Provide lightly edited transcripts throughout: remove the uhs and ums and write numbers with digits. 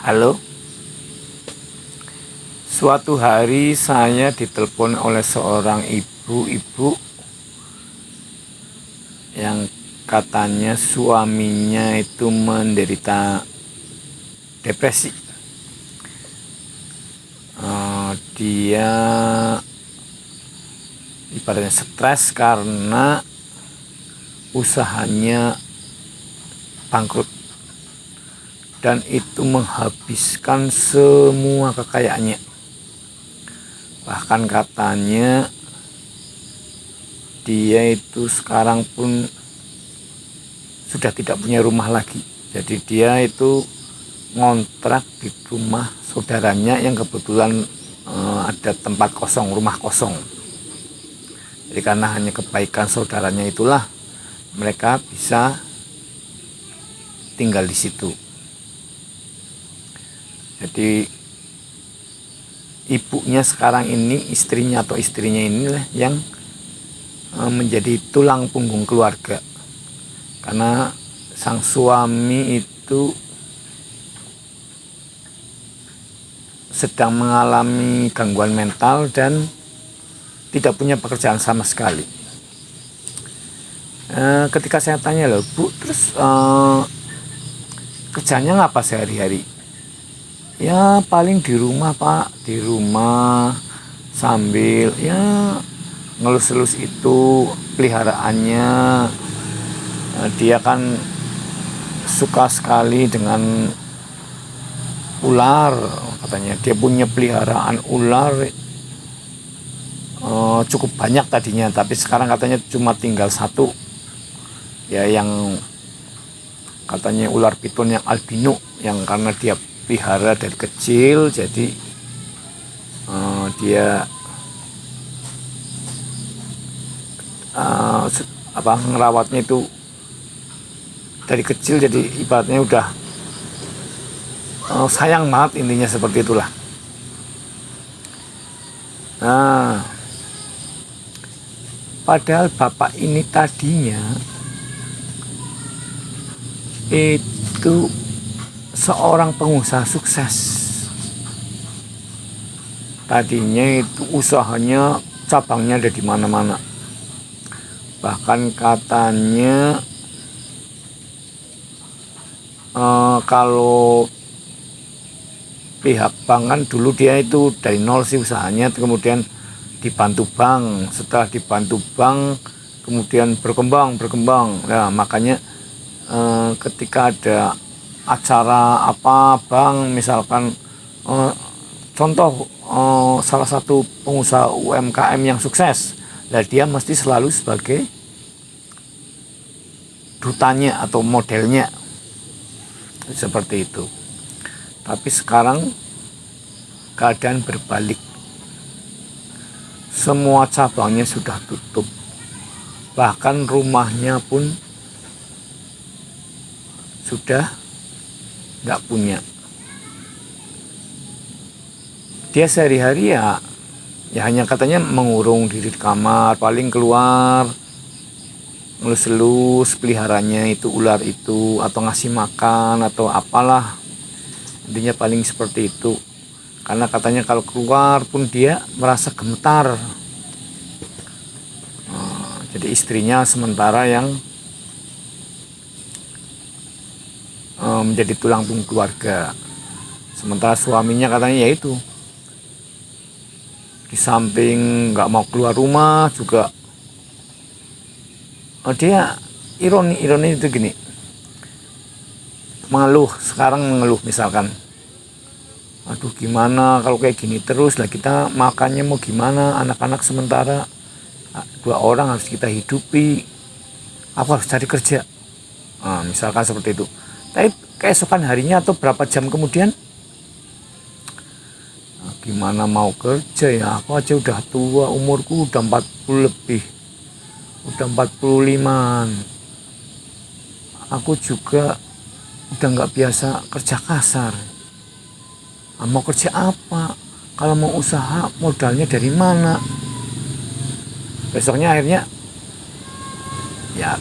Halo, suatu hari saya ditelepon oleh seorang ibu-ibu yang katanya suaminya itu menderita depresi. Dia ibaratnya stres karena usahanya bangkrut dan itu menghabiskan semua kekayaannya. Bahkan katanya dia itu sekarang pun sudah tidak punya rumah lagi. Jadi dia itu ngontrak di rumah saudaranya yang kebetulan ada tempat kosong, rumah kosong. Jadi karena hanya kebaikan saudaranya itulah mereka bisa tinggal di situ. Jadi ibunya sekarang ini, istrinya inilah yang menjadi tulang punggung keluarga. Karena sang suami itu sedang mengalami gangguan mental dan tidak punya pekerjaan sama sekali. Ketika saya tanya, loh Bu, terus kerjanya ngapa sehari-hari? Ya paling di rumah Pak, di rumah sambil ya ngelus-elus itu peliharaannya. Dia kan suka sekali dengan ular, katanya dia punya peliharaan ular cukup banyak tadinya, tapi sekarang katanya cuma tinggal satu ya, yang katanya ular piton yang albino, yang karena dia pelihara dari kecil, jadi dia ngerawatnya itu dari kecil, jadi ibaratnya udah sayang banget, intinya seperti itulah. Nah, padahal bapak ini tadinya itu seorang pengusaha sukses. Tadinya itu usahanya cabangnya ada di mana-mana. Bahkan katanya kalau pihak bank kan dulu dia itu dari nol sih usahanya, kemudian dibantu bank, setelah dibantu bank kemudian berkembang. Nah, makanya ketika ada acara apa bank misalkan, contoh salah satu pengusaha UMKM yang sukses, nah dia mesti selalu sebagai dutannya atau modelnya seperti itu. Tapi sekarang keadaan berbalik, semua cabangnya sudah tutup, bahkan rumahnya pun sudah nggak punya. Dia sehari-hari ya hanya katanya mengurung diri di kamar, paling keluar ngelus-elus peliharanya itu ular itu, atau ngasih makan atau apalah, intinya paling seperti itu. Karena katanya kalau keluar pun dia merasa gemetar. Jadi istrinya sementara yang menjadi tulang punggung keluarga, sementara suaminya katanya yaitu di samping nggak mau keluar rumah juga. Dia ironi itu gini, sekarang mengeluh misalkan, aduh gimana kalau kayak gini terus lah, kita makannya mau gimana, anak-anak sementara 2 orang harus kita hidupi, aku harus cari kerja, misalkan seperti itu. Tapi keesokan harinya atau berapa jam kemudian, gimana mau kerja ya, aku aja udah tua, umurku udah 40 lebih, udah 45-an, aku juga udah nggak biasa kerja kasar. Mau kerja apa? Kalau mau usaha modalnya dari mana? Besoknya akhirnya ya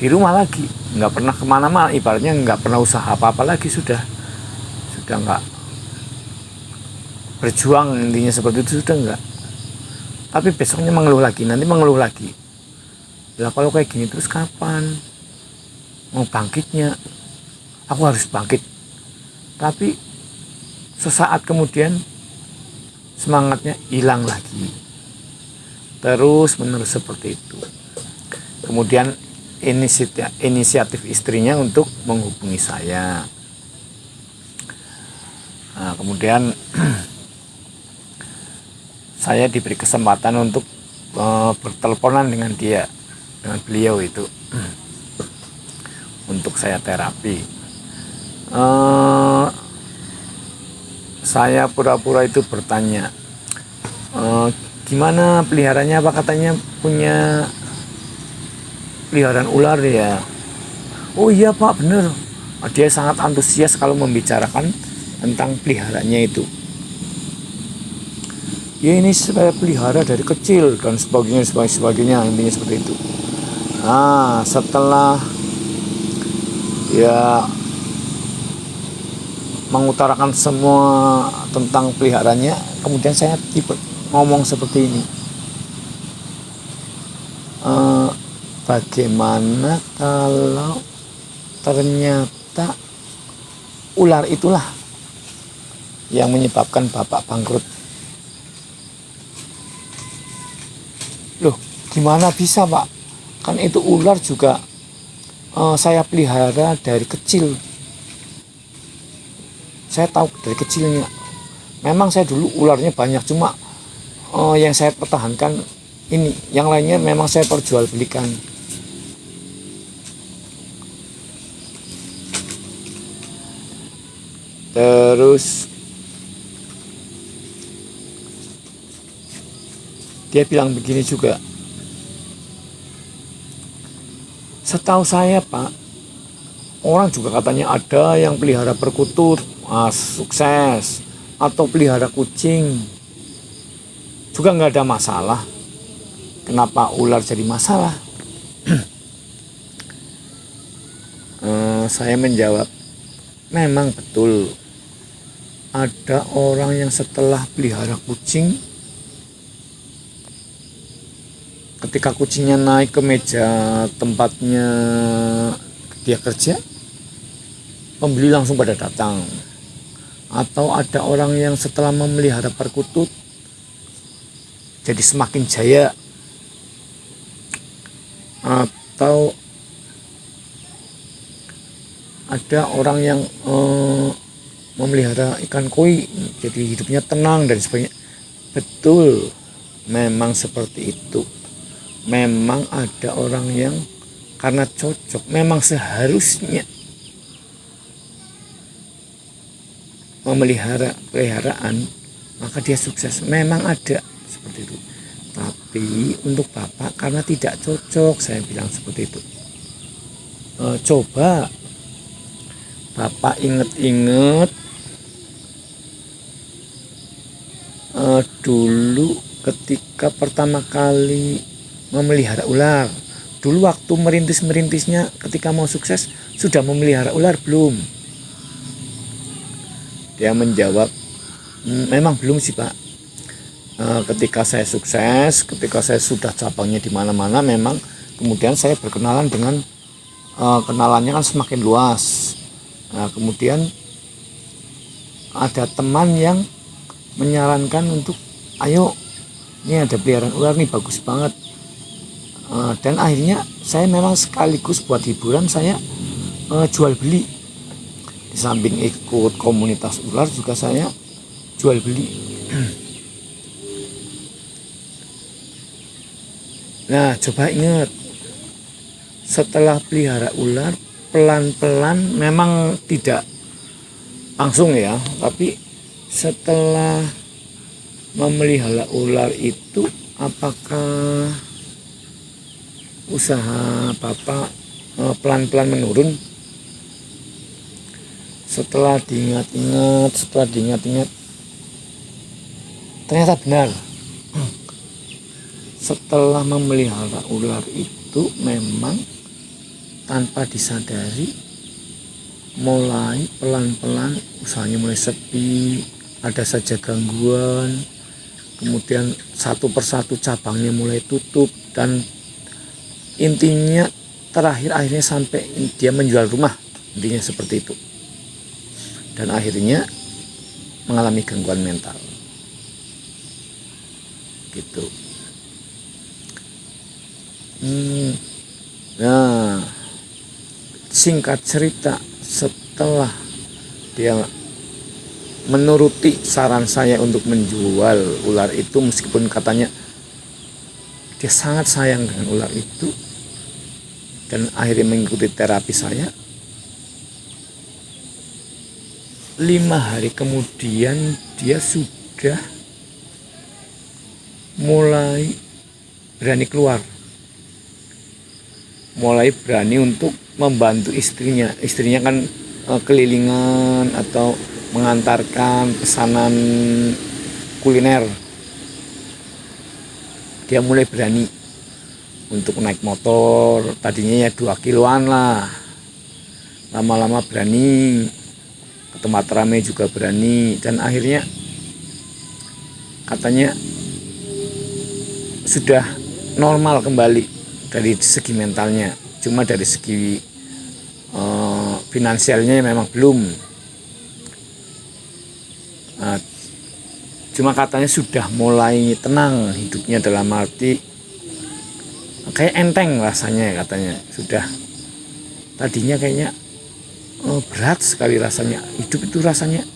di rumah lagi, nggak pernah kemana-mana, ibaratnya nggak pernah usaha apa-apa lagi, sudah sudah nggak berjuang, intinya seperti itu, sudah enggak. Tapi besoknya mengeluh lagi, nanti mengeluh lagi. Lah kalau kayak gini terus kapan mau bangkitnya? Aku harus bangkit. Tapi sesaat kemudian semangatnya hilang lagi. Terus menerus seperti itu. Kemudian inisiatif istrinya untuk menghubungi saya. Nah, kemudian saya diberi kesempatan untuk berteleponan dengan beliau itu untuk saya terapi. Saya pura-pura itu bertanya, gimana peliharanya, apa katanya punya peliharaan ular ya. Oh iya Pak, bener. Dia sangat antusias kalau membicarakan tentang peliharaannya itu. Ya ini saya pelihara dari kecil dan sebagainya, intinya seperti itu. Nah, setelah ya mengutarakan semua tentang peliharaannya, kemudian saya ngomong seperti ini. Bagaimana kalau ternyata ular itulah yang menyebabkan Bapak bangkrut? Loh, gimana bisa Pak? Kan itu ular juga saya pelihara dari kecil. Saya tahu dari kecilnya. Memang saya dulu ularnya banyak, cuma yang saya pertahankan ini. Yang lainnya memang saya perjualbelikan. Terus dia bilang begini juga, setahu saya Pak, orang juga katanya ada yang pelihara perkutut, sukses, atau pelihara kucing juga nggak ada masalah. Kenapa ular jadi masalah? Saya menjawab, memang betul ada orang yang setelah pelihara kucing, ketika kucingnya naik ke meja tempatnya dia kerja, pembeli langsung pada datang. Atau ada orang yang setelah memelihara perkutut jadi semakin jaya. Atau ada orang yang memelihara ikan koi jadi hidupnya tenang dan sebagainya. Betul, memang seperti itu. Memang ada orang yang karena cocok, memang seharusnya memelihara peliharaan, maka dia sukses. Memang ada seperti itu. Tapi untuk Bapak karena tidak cocok, saya bilang seperti itu. Coba Bapak inget-inget dulu ketika pertama kali memelihara ular. Dulu waktu merintisnya ketika mau sukses, sudah memelihara ular belum? Dia menjawab, memang belum sih Pak. Ketika saya sukses, ketika saya sudah cabangnya di mana-mana, memang kemudian saya berkenalan dengan kenalannya kan semakin luas. Nah, kemudian ada teman yang menyarankan untuk, ayo, ini ada peliharaan ular nih, bagus banget. Dan akhirnya saya memang sekaligus buat hiburan, saya jual beli. Di samping ikut komunitas ular juga saya jual beli. Nah, coba ingat, setelah pelihara ular, pelan-pelan, memang tidak langsung ya, tapi setelah memelihara ular itu, apakah usaha Bapak pelan-pelan menurun? Setelah diingat-ingat, ternyata benar. Setelah memelihara ular itu memang tanpa disadari mulai pelan-pelan usahanya mulai sepi, ada saja gangguan, kemudian satu persatu cabangnya mulai tutup, dan intinya terakhir akhirnya sampai dia menjual rumah, intinya seperti itu, dan akhirnya mengalami gangguan mental gitu. Nah, singkat cerita, setelah dia menuruti saran saya untuk menjual ular itu, meskipun katanya dia sangat sayang dengan ular itu, dan akhirnya mengikuti terapi saya, 5 hari kemudian dia sudah mulai berani keluar, mulai berani untuk membantu istrinya. Istrinya kan kelilingan atau mengantarkan pesanan kuliner. Dia mulai berani untuk naik motor, tadinya ya 2 kiloan lah, lama-lama berani, ke tempat ramai juga berani, dan akhirnya katanya sudah normal kembali dari segi mentalnya. Cuma dari segi finansialnya memang belum. Cuma katanya sudah mulai tenang hidupnya, dalam arti kayak enteng rasanya katanya. Sudah, tadinya kayaknya berat sekali rasanya hidup itu, rasanya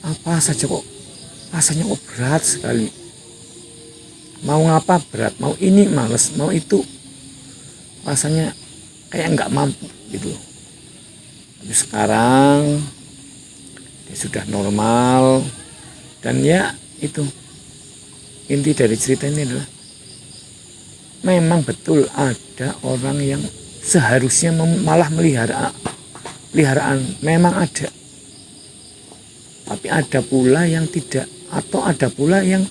apa saja kok rasanya kok berat sekali, mau ngapa berat, mau ini males, mau itu rasanya kayak nggak mampu gitu. Tapi sekarang dia sudah normal, dan ya itu inti dari cerita ini adalah memang betul ada orang yang seharusnya malah peliharaan, memang ada. Tapi ada pula yang tidak, atau ada pula yang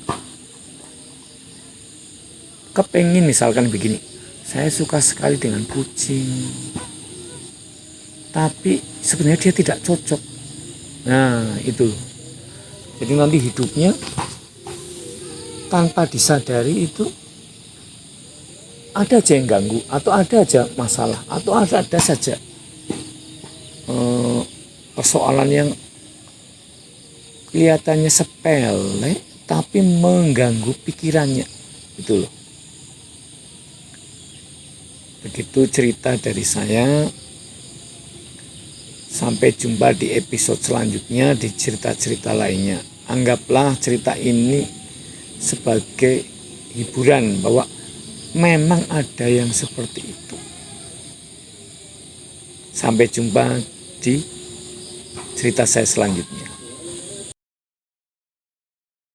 kepengin, misalkan begini, saya suka sekali dengan kucing, tapi sebenarnya dia tidak cocok. Nah itu, jadi nanti hidupnya tanpa disadari itu ada aja yang ganggu, atau ada aja masalah, atau ada saja persoalan yang kelihatannya sepele tapi mengganggu pikirannya, gitu loh. Begitu cerita dari saya. Sampai jumpa di episode selanjutnya, di cerita-cerita lainnya. Anggaplah cerita ini sebagai hiburan bahwa memang ada yang seperti itu. Sampai jumpa di cerita saya selanjutnya.